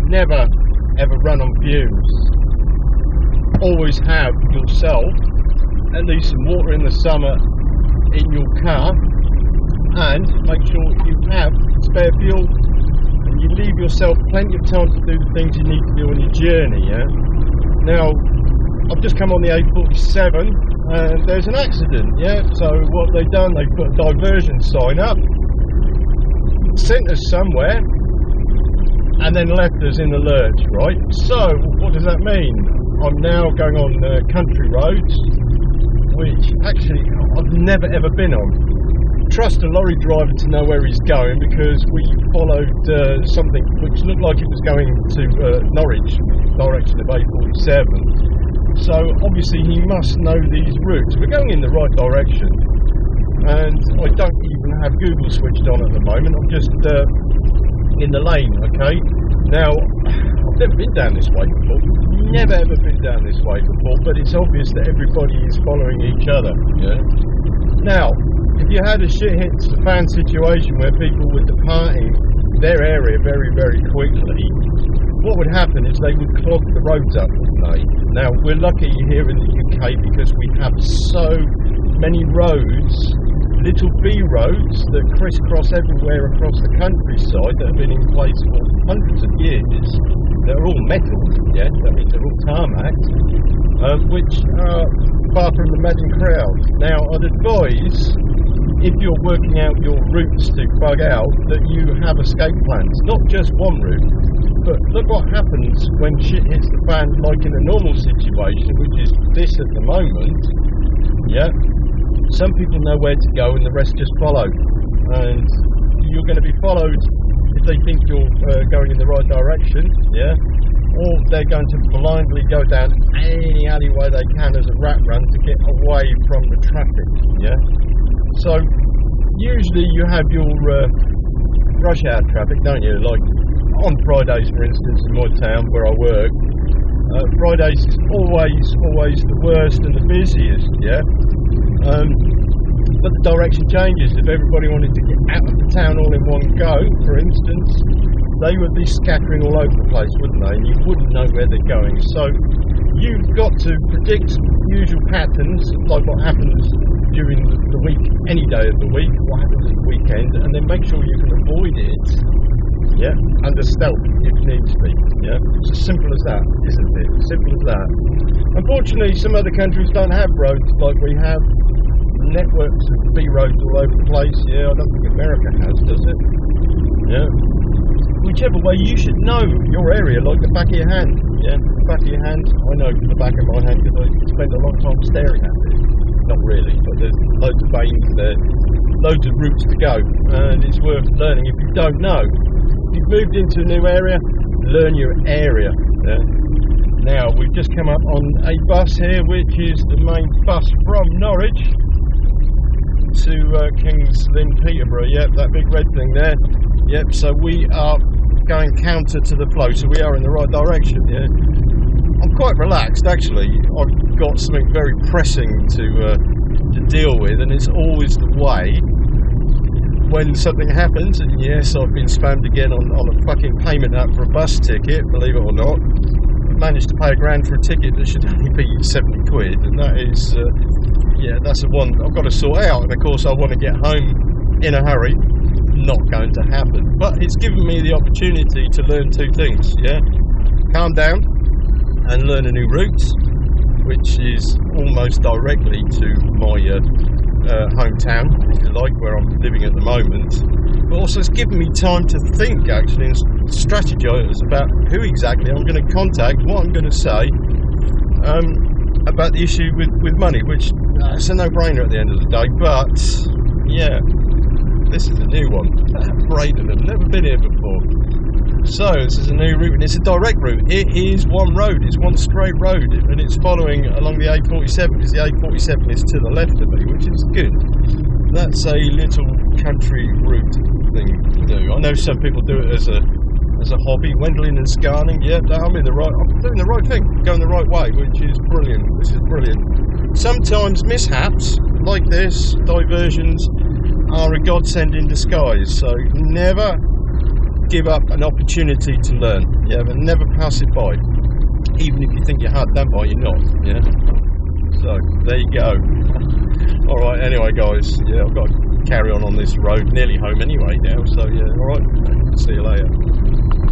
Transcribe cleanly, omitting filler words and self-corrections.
never ever run on fumes. Always have yourself at least some water in the summer in your car, and make sure you have spare fuel and you leave yourself plenty of time to do the things you need to do on your journey. Yeah. Now, I've just come on the A47 and there's an accident. Yeah. So what they've done, they put a diversion sign up, sent us somewhere, and then left us in the lurch, right? So what does that mean? I'm now going on country roads, which actually I've never ever been on. Trust a lorry driver to know where he's going, because we followed something which looked like it was going to Norwich, direction of A47. So obviously he must know these routes. We're going in the right direction, and I don't even have Google switched on at the moment. I'm just in the lane, okay? Now, I've never been down this way before, never ever been down this way before, but it's obvious that everybody is following each other, yeah? Now, if you had a shit hits the fan situation where people were departing their area very, very quickly, what would happen is they would clog the roads up, wouldn't they? Now, we're lucky here in the UK because we have so many roads, little B roads that crisscross everywhere across the countryside, that have been in place for hundreds of years. They're all metal, yeah, that means they're all tarmacked, which are far from the madding crowd. Now, I'd advise, if you're working out your routes to bug out, that you have escape plans, not just one route. But look what happens when shit hits the fan, like in a normal situation, which is this at the moment, yeah. Some people know where to go and the rest just follow, and you're going to be followed if they think you're going in the right direction, yeah, or they're going to blindly go down any alleyway they can as a rat run to get away from the traffic, yeah. So usually you have your rush hour traffic, don't you? Like on Fridays, for instance, in my town where I work, Fridays is always the worst and the busiest, yeah. But the direction changes. If everybody wanted to get out of the town all in one go, for instance, they would be scattering all over the place, wouldn't they? And you wouldn't know where they're going. So you've got to predict usual patterns, like what happens during the week, any day of the week, what happens at the weekend, and then make sure you can avoid it, yeah, under stealth if needs be, yeah. It's as simple as that, isn't it? As simple as that. Unfortunately, some other countries don't have roads like we have. Networks of B roads all over the place. Yeah, I don't think America has, does it? Yeah. Whichever way, you should know your area like the back of your hand. Yeah, the back of your hand. I know the back of my hand because I spend a lot of time staring at it. Not really, but there's loads of veins there, loads of routes to go, and it's worth learning if you don't know. If you've moved into a new area, learn your area. Yeah. Now, we've just come up on a bus here, which is the main bus from Norwich to King's Lynn, Peterborough. Yep, that big red thing there. Yep, so we are going counter to the flow, so we are in the right direction. Yeah, I'm quite relaxed actually. I've got something very pressing to deal with, and it's always the way when something happens. And yes, I've been spammed again on a fucking payment app for a bus ticket, believe it or not. Managed to pay £1,000 for a ticket that should only be 70 quid, and that is yeah, that's the one I've got to sort out. And of course I want to get home in a hurry. Not going to happen, but it's given me the opportunity to learn two things. Yeah, calm down and learn a new route, which is almost directly to my hometown, if you like, where I'm living at the moment. But also it's given me time to think actually and strategise about who exactly I'm going to contact, what I'm going to say about the issue with money, which it's a no-brainer at the end of the day. But yeah, this is a new one. Braden, I've never been here before. So this is a new route, and it's a direct route. It is one road, it's one straight road, and it's following along the A47, because the A47 is to the left of me, which is good. That's a little country route thing to do. I know some people do it as a hobby. Wendling and Scarning, yeah, I'm doing the right thing, going the right way, which is brilliant. This is brilliant. Sometimes mishaps like this, diversions, are a godsend in disguise. So never give up an opportunity to learn. Yeah, but never pass it by. Even if you think you're hard done by, you're not. Yeah. So there you go. All right. Anyway, guys. Yeah, I've got to carry on this road. Nearly home anyway now. So yeah. All right. See you later.